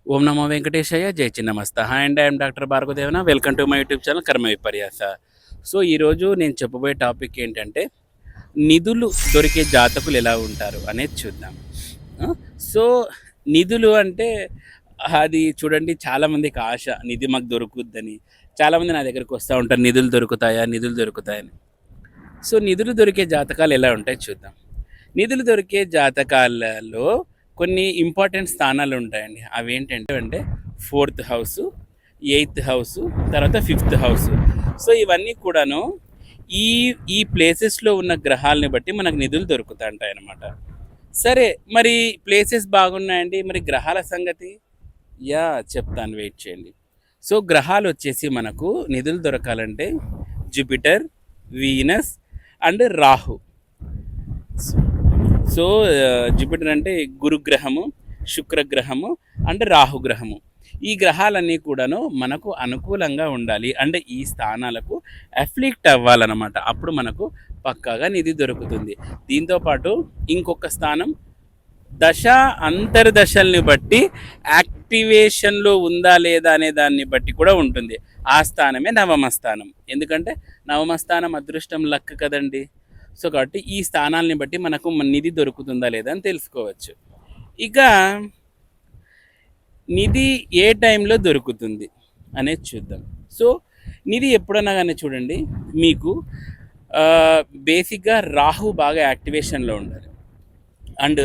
ఓం నమో వెంకటేశయ్య జై Chinnamasta hi and I'm doctor భార్గవదేవన welcome to my YouTube channel కర్మ విపర్యాస. So ఈరోజు నేను చెప్పబోయే టాపిక్ ఏంటంటే నిధులు దొరికే జాతకులు ఎలా ఉంటారు అనేది చూద్దాం. ఆ, సో నిధులు అంటే అది చూడండి, చాలామందికి ఆశ నిధి మాకు దొరుకుద్దని. చాలామంది నా దగ్గరికి వస్తూ ఉంటారు, నిధులు దొరుకుతాయా నిధులు దొరుకుతాయని. సో నిధులు దొరికే జాతకాలు ఎలా ఉంటాయి చూద్దాం. నిధులు దొరికే జాతకాలలో కొన్ని ఇంపార్టెంట్ స్థానాలు ఉంటాయండి. అవి ఏంటంటే ఫోర్త్ హౌస్, ఎయిత్ హౌస్, తర్వాత ఫిఫ్త్ హౌస్. సో ఇవన్నీ కూడాను ఈ ఈ ప్లేసెస్లో ఉన్న గ్రహాలని బట్టి మనకు నిధులు దొరుకుతుంటాయి అన్నమాట. సరే, మరి ప్లేసెస్ బాగున్నాయండి, మరి గ్రహాల సంగతి చెప్తాను, వెయిట్ చేయండి. సో గ్రహాలు వచ్చేసి మనకు నిధులు దొరకాలంటే Jupiter, Venus and Rahu. So Jupiter అంటే గురుగ్రహము, శుక్రగ్రహము అండ్ రాహుగ్రహము. ఈ గ్రహాలన్నీ కూడాను మనకు అనుకూలంగా ఉండాలి, అంటే ఈ స్థానాలకు అఫ్లిక్ట్ అవ్వాలన్నమాట. అప్పుడు మనకు పక్కాగా నిధి దొరుకుతుంది. దీంతోపాటు ఇంకొక స్థానం దశ అంతర్దశల్ని బట్టి యాక్టివేషన్లో ఉందా లేదా అనే దాన్ని బట్టి కూడా ఉంటుంది. ఆ స్థానమే నవమ స్థానం. ఎందుకంటే నవమ స్థానం అదృష్టం లక్ కదండి. సో కాబట్టి ఈ స్థానాలని బట్టి మనకు నిధి దొరుకుతుందా లేదా అని తెలుసుకోవచ్చు. ఇక నిధి ఏ టైంలో దొరుకుతుంది అనేది చూద్దాం. సో నిధి ఎప్పుడన్నా కానీ చూడండి, మీకు బేసిక్గా రాహు బాగా యాక్టివేషన్లో ఉండాలి, అండ్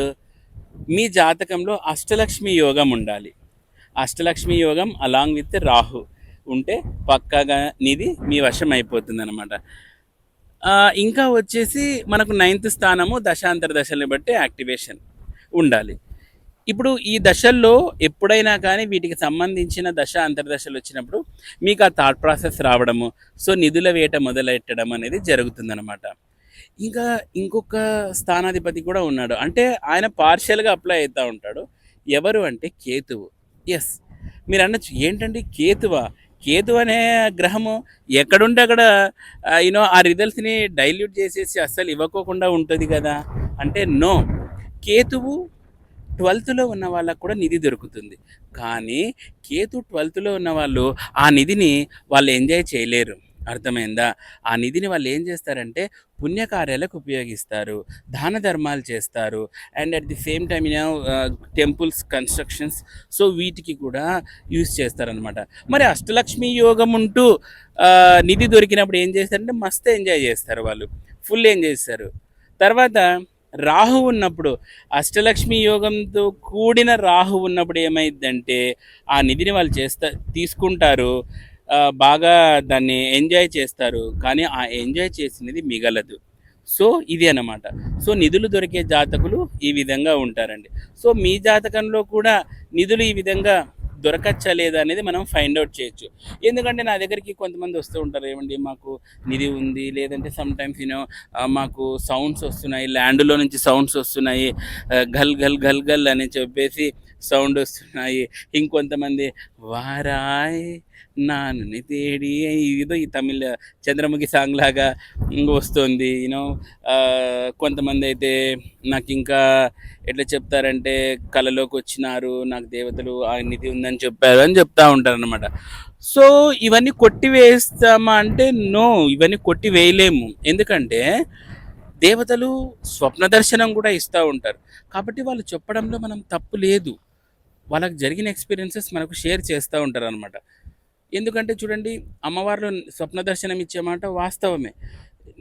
మీ జాతకంలో అష్టలక్ష్మి యోగం ఉండాలి. అష్టలక్ష్మి యోగం అలాంగ్ విత్ రాహు ఉంటే పక్కాగా నిధి మీ వశం అయిపోతుంది అనమాట. ఇంకా వచ్చేసి మనకు నైన్త్ స్థానము దశాంతర దశల్ని బట్టి యాక్టివేషన్ ఉండాలి. ఇప్పుడు ఈ దశల్లో ఎప్పుడైనా కానీ వీటికి సంబంధించిన దశ అంతర్దశలు వచ్చినప్పుడు మీకు ఆ థాట్ ప్రాసెస్ రావడము, సో నిధుల వేట మొదలెట్టడం అనేది జరుగుతుందన్నమాట. ఇంకా ఇంకొక స్థానాధిపతి కూడా ఉన్నాడు, అంటే ఆయన పార్షియల్గా అప్లై అవుతూ ఉంటాడు. ఎవరు అంటే కేతువు. ఎస్, మీరు అనొచ్చు ఏంటండి కేతువా? కేతు అనే గ్రహము ఎక్కడుంటే అక్కడ ఆ రిజల్ట్స్ని డైల్యూట్ చేసేసి అస్సలు ఇవ్వకోకుండా ఉంటుంది కదా అంటే నో. కేతువు 12th ఉన్న వాళ్ళకు కూడా నిధి దొరుకుతుంది. కానీ కేతు 12th ఉన్న వాళ్ళు ఆ నిధిని వాళ్ళు ఎంజాయ్ చేయలేరు. అర్థమైందా? ఆ నిధిని వాళ్ళు ఏం చేస్తారంటే పుణ్యకార్యాలకు ఉపయోగిస్తారు, దాన ధర్మాలు చేస్తారు, and at the same time temples constructions, so వీటికి కూడా యూజ్ చేస్తారనమాట. మరి అష్టలక్ష్మి యోగం ఉంటూ నిధి దొరికినప్పుడు ఏం చేస్తారంటే మస్తు ఎంజాయ్ చేస్తారు, వాళ్ళు ఫుల్ ఎంజాయ్ చేస్తారు. తర్వాత రాహు ఉన్నప్పుడు, అష్టలక్ష్మి యోగంతో కూడిన రాహు ఉన్నప్పుడు ఏమైందంటే ఆ నిధిని వాళ్ళు తీసుకుంటారు, బాగా దాన్ని ఎంజాయ్ చేస్తారు, కానీ ఆ ఎంజాయ్ చేసినది మిగలదు. సో ఇది అన్నమాట. సో నిధులు దొరికే జాతకులు ఈ విధంగా ఉంటారండి. సో మీ జాతకంలో కూడా నిధులు ఈ విధంగా దొరకచ్చా లేదా అనేది మనం ఫైండ్ అవుట్ చేయొచ్చు. ఎందుకంటే నా దగ్గరికి కొంతమంది వస్తూ ఉంటారు, ఏమండి మాకు నిధి ఉంది, లేదంటే సమ్ టైమ్స్ మాకు సౌండ్స్ వస్తున్నాయి, ల్యాండ్లో నుంచి సౌండ్స్ వస్తున్నాయి, గల్ గల్ గల్ గల్ అని చెప్పేసి సౌండ్ వస్తున్నాయి. ఇంకొంతమంది వారాయ్ నాన్నని తేడి, ఇదో ఈ తమిళ చంద్రముఖి సాంగ్ లాగా వస్తుంది. కొంతమంది అయితే నాకు ఇంకా ఎట్లా చెప్తారంటే కళలోకి వచ్చినారు, నాకు దేవతలు ఆ నిధి ఉందని చెప్పారు అని చెప్తా ఉంటారు అనమాట. సో ఇవన్నీ కొట్టివేస్తామా అంటే నో, ఇవన్నీ కొట్టివేయలేము. ఎందుకంటే దేవతలు స్వప్న దర్శనం కూడా ఇస్తూ ఉంటారు, కాబట్టి వాళ్ళు చెప్పడంలో మనం తప్పు లేదు. వాళ్ళకి జరిగిన ఎక్స్పీరియన్సెస్ మనకు షేర్ చేస్తూ ఉంటారు అనమాట. ఎందుకంటే చూడండి, అమ్మవార్లు స్వప్న దర్శనం ఇచ్చే మాట వాస్తవమే.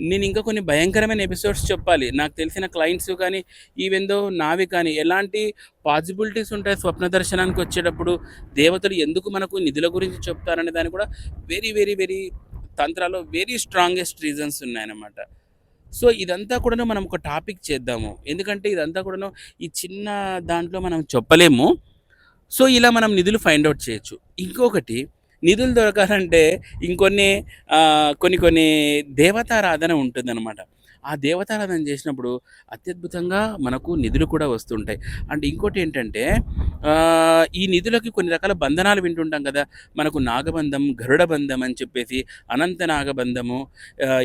నేను ఇంకా కొన్ని భయంకరమైన ఎపిసోడ్స్ చెప్పాలి. నాకు తెలిసిన క్లయింట్స్ కానీ ఈవెందో నావి కానీ ఎలాంటి పాసిబిలిటీస్ ఉంటాయి స్వప్న దర్శనానికి వచ్చేటప్పుడు, దేవతలు ఎందుకు మనకు నిధుల గురించి చెప్తారనే దానికి కూడా వెరీ వెరీ వెరీ తంత్రాలో వెరీ స్ట్రాంగెస్ట్ రీజన్స్ ఉన్నాయన్నమాట. సో ఇదంతా కూడాను మనం ఒక టాపిక్ చేద్దాము, ఎందుకంటే ఇదంతా కూడాను ఈ చిన్న దాంట్లో మనం చెప్పలేము. సో ఇలా మనం నిధులు ఫైండ్ అవుట్ చేయొచ్చు. ఇంకొకటి, నిధులు దొరకాలంటే ఇంకొన్ని కొన్ని కొన్ని దేవతారాధన ఉంటుందన్నమాట. ఆ దేవతారాధన చేసినప్పుడు అత్యద్భుతంగా మనకు నిధులు కూడా వస్తుంటాయి. అండ్ ఇంకోటి ఏంటంటే ఈ నిధులకి కొన్ని రకాల బంధనాలు వింటుంటాం కదా. మనకు నాగబంధం, గరుడ బంధం అని చెప్పేసి, అనంత నాగబంధము,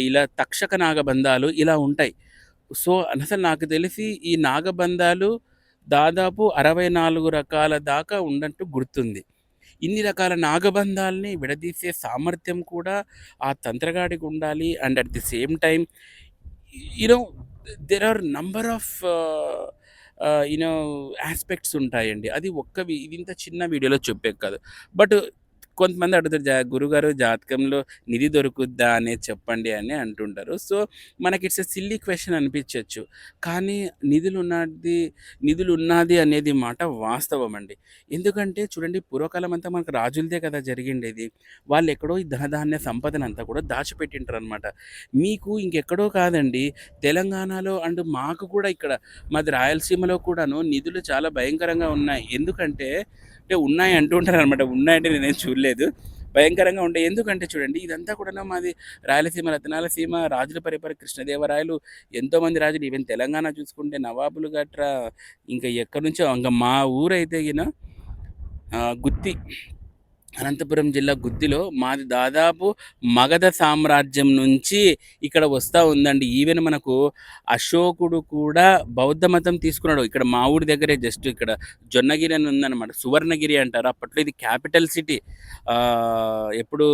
ఇలా తక్షక నాగబంధాలు ఇలా ఉంటాయి. సో అసలు నాకు తెలిసి ఈ నాగబంధాలు దాదాపు 64 రకాల దాకా ఉన్నట్టు గుర్తుంది. ఇన్ని రకాల నాగబంధాల్ని విడదీసే సామర్థ్యం కూడా ఆ తంత్రగాడికుండాలి. And at the same time you know there are number of you know aspects ఉంటాయండి. అది ఇది ఇంత చిన్న వీడియోలో చెప్పేది కాదు. బట్ కొంతమంది అడుగుతారు, గురుగారు జాతకంలో నిధి దొరుకుద్దా అనేది చెప్పండి అని అంటుంటారు. సో, మనకి ఇట్స్ ఎ సిల్లీ క్వెషన్ అనిపించొచ్చు. కానీ నిధులున్నాది అనేది మాట వాస్తవం అండి. ఎందుకంటే చూడండి, పూర్వకాలం అంతా మనకు రాజులదే కదా జరిగిండేది. వాళ్ళెక్కడో ఈ ధనధాన్య సంపదనంతా కూడా దాచిపెట్టింటారనమాట. మీకు ఇంకెక్కడో కాదండి, తెలంగాణలో అండ్ మాకు కూడా ఇక్కడ మాది రాయలసీమలో కూడాను నిధులు చాలా భయంకరంగా ఉన్నాయి. అంటే ఉన్నాయి అంటూ ఉంటారనమాట. ఉన్నాయంటే నేనేం చూడలేదు. భయంకరంగా ఉంటాయి. ఎందుకంటే చూడండి, ఇదంతా కూడాను మాది రాయలసీమ, రత్నాల సీమ, రాజుల పరిపాలన, కృష్ణదేవరాయలు, ఎంతోమంది రాజులు, ఈవెన్ తెలంగాణ చూసుకుంటే నవాబులు గట్రా ఇంకా ఎక్కడి నుంచో ఇంక మా ఊరైతే గుత్తి, అనంతపురం జిల్లా గుత్తిలో మాది దాదాపు మగధ సామ్రాజ్యం నుంచి ఇక్కడ వస్తా ఉందండి. ఈవెన్ మనకు అశోకుడు కూడా బౌద్ధ మతం తీసుకున్నాడు. ఇక్కడ మా ఊరి దగ్గరే జస్ట్ ఇక్కడ జొన్నగిరి అని ఉందన్నమాట. సువర్ణగిరి అంటారు. అప్పట్లో ఇది క్యాపిటల్ సిటీ. ఎప్పుడు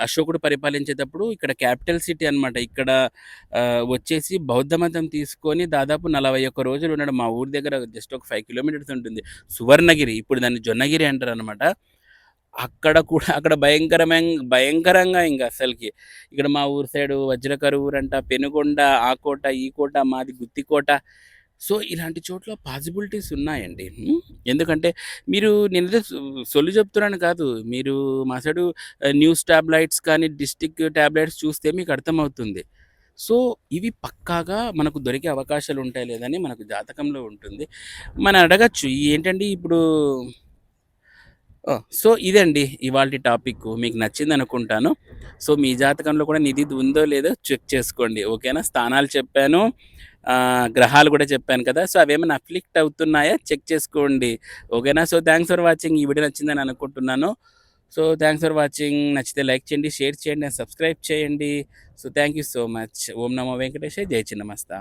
అశోకుడు పరిపాలించేటప్పుడు ఇక్కడ క్యాపిటల్ సిటీ అనమాట. ఇక్కడ వచ్చేసి బౌద్ధ మతం తీసుకొని దాదాపు 41 రోజులు ఉన్నాడు. మా ఊరి దగ్గర జస్ట్ ఒక 5 కిలోమీటర్స్ ఉంటుంది సువర్ణగిరి. ఇప్పుడు దాన్ని జొన్నగిరి అంటారనమాట. అక్కడ భయంకరంగా ఇంక అస్సలకి. ఇక్కడ మా ఊరు సైడు వజ్రకరువూరంట, పెనుగొండ, ఆ కోట, ఈ కోట, మాది గుత్తికోట. సో, ఇలాంటి చోట్ల పాసిబిలిటీస్ ఉన్నాయండి. ఎందుకంటే నేనేదో సొల్లు చెప్తున్నాను కాదు. మీరు మా సైడు న్యూస్ టాబ్లాయిడ్స్ కానీ, డిస్ట్రిక్ట్ టాబ్లాయిడ్స్ చూస్తే మీకు అర్థమవుతుంది. సో, ఇవి పక్కాగా మనకు దొరికే అవకాశాలుంటాయి లేదని మనకు జాతకంలో ఉంటుంది. మనం అడగచ్చు ఏంటండి ఇప్పుడు సో, ఇదండి ఇవాల్టి టాపిక్కు. మీకు నచ్చిందనుకుంటాను. సో, మీ జాతకంలో కూడా నిధి ఉందో లేదో చెక్ చేసుకోండి. ఓకేనా? స్థానాలు చెప్పాను. గ్రహాలు కూడా చెప్పాను కదా! సో, అవేమన్నా అఫ్లిక్ట్ అవుతున్నాయా చెక్ చేసుకోండి. ఓకేనా? So, thanks for watching. ఈ వీడియో నచ్చిందని అనుకుంటున్నాను. So, thanks for watching. నచ్చితే లైక్ చేయండి, షేర్ చేయండి, అండ్ సబ్స్క్రైబ్ చేయండి. So, thank you so much. ఓం నమో వెంకటేశాయ. జై చిన్నమస్తా.